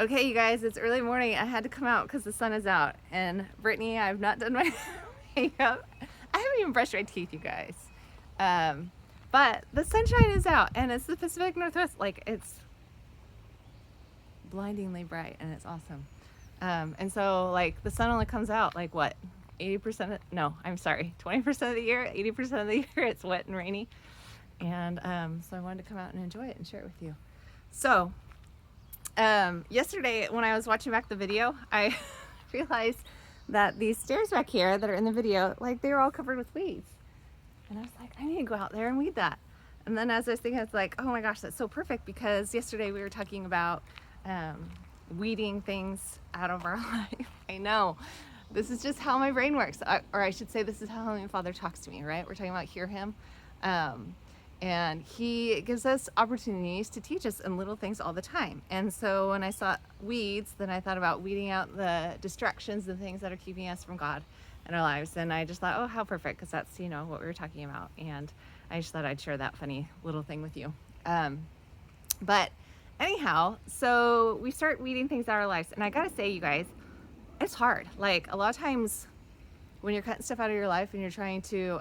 Okay, you guys, it's early morning. I had to come out because the sun is out. And Brittany, I've not done my makeup. I haven't even brushed my teeth, you guys. Um, but the sunshine is out, and it's the Pacific Northwest. Like, it's blindingly bright, and it's awesome. And so, like, the sun only comes out, like, what? 80% no, I'm sorry, 20% of the year, 80% of the year, it's wet and rainy. And so I wanted to come out and enjoy it and share it with you. So, yesterday when I was watching back the video, I realized that these stairs back here that are in the video, like they were all covered with weeds. And I was like, I need to go out there and weed that. And then as I was thinking, I was like, oh my gosh, that's so perfect because yesterday we were talking about weeding things out of our life. I know. This is just how my brain works. Or I should say, this is how my Father talks to me, right? We're talking about hear him. Um, and he gives us opportunities to teach us in little things all the time. And so when I saw weeds, then I thought about weeding out the distractions and things that are keeping us from God in our lives. And I just thought, oh, how perfect, because that's, what we were talking about. And I just thought I'd share that funny little thing with you. But anyhow, so we start weeding things out of our lives. And I gotta say, you guys, it's hard. Like, a lot of times when you're cutting stuff out of your life and you're trying to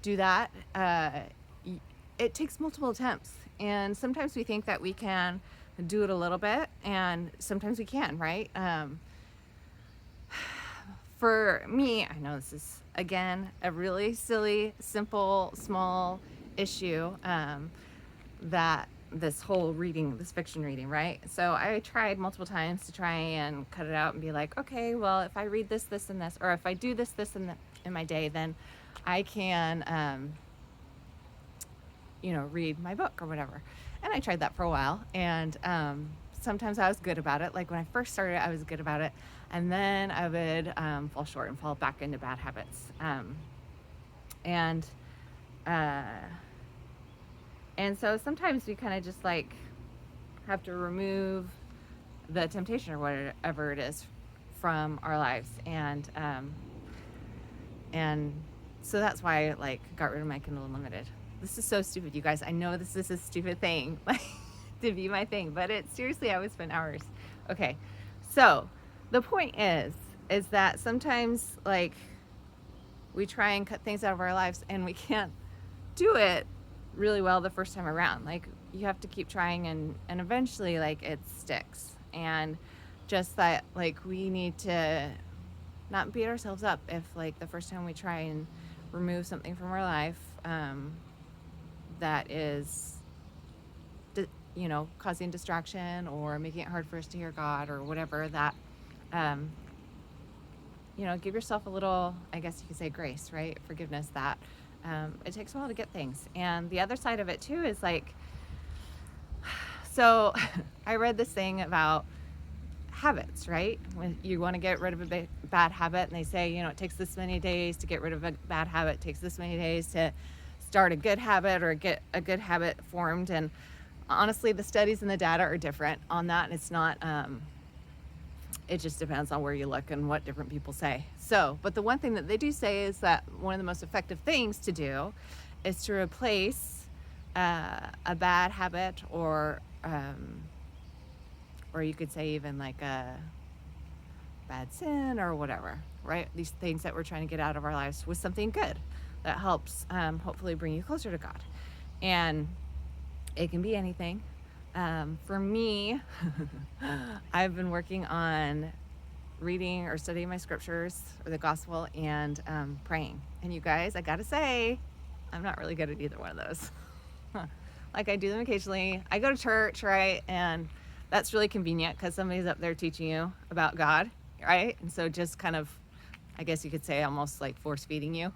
do that, it takes multiple attempts. And sometimes we think that we can do it a little bit, and sometimes we can, right? For me, I know this is, again, a really silly, simple, small issue, that this whole reading, this fiction reading, right? So I tried multiple times to try and cut it out and be like, okay, well, if I read this, this, and this, or if I do this, this, and in my day, then I can, read my book or whatever. And I tried that for a while, and sometimes I was good about it. Like when I first started, I was good about it, and then I would fall short and fall back into bad habits. And uh, and so sometimes we kind of just like have to remove the temptation or whatever it is from our lives, and so that's why I like got rid of my Kindle Unlimited. This is so stupid, you guys. I know this is a stupid thing, like to be my thing, but it seriously, I would spend hours. Okay, so the point is that sometimes like we try and cut things out of our lives and we can't do it really well the first time around. Like you have to keep trying, and eventually like it sticks. And just that, like, we need to not beat ourselves up if like the first time we try and remove something from our life that is causing distraction or making it hard for us to hear God or whatever, that give yourself a little, I guess you could say, grace, right? Forgiveness, that it takes a while to get things. And the other side of it too is like, so I read this thing about habits, right? When you want to get rid of a bad habit, and they say, it takes this many days to get rid of a bad habit, it takes this many days to start a good habit or get a good habit formed. And honestly, the studies and the data are different on that. And it's not, it just depends on where you look and what different people say. So, but the one thing that they do say is that one of the most effective things to do is to replace a bad habit, or you could say even like a bad sin or whatever, right? These things that we're trying to get out of our lives with something good that helps hopefully bring you closer to God. And it can be anything. For me, I've been working on reading or studying my scriptures or the gospel and praying. And you guys, I gotta say, I'm not really good at either one of those. Like, I do them occasionally. I go to church, right? And that's really convenient because somebody's up there teaching you about God, right? And so just kind of, I guess you could say, almost like force feeding you.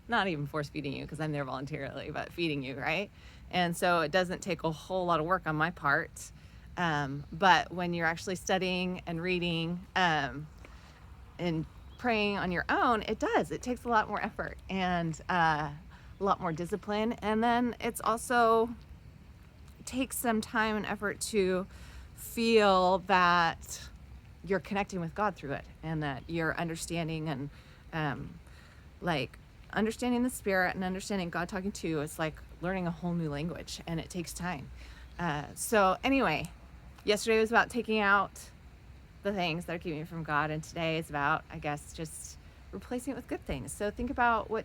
Not even force feeding you because I'm there voluntarily, but feeding you, right? And so it doesn't take a whole lot of work on my part. But when you're actually studying and reading and praying on your own, it does. It takes a lot more effort and a lot more discipline. And then it's also takes some time and effort to feel that you're connecting with God through it, and that you're understanding and like understanding the Spirit and understanding God talking to you. It's like learning a whole new language, and it takes time. So anyway, yesterday was about taking out the things that are keeping you from God, and today is about, I guess, just replacing it with good things. So think about what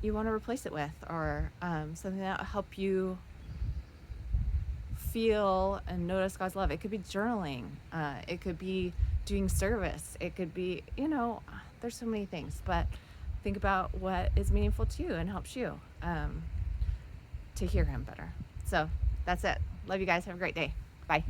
you want to replace it with, or something that will help you feel and notice God's love. It could be journaling. It could be doing service. It could be, there's so many things, but think about what is meaningful to you and helps you to hear him better. So that's it. Love you guys. Have a great day. Bye.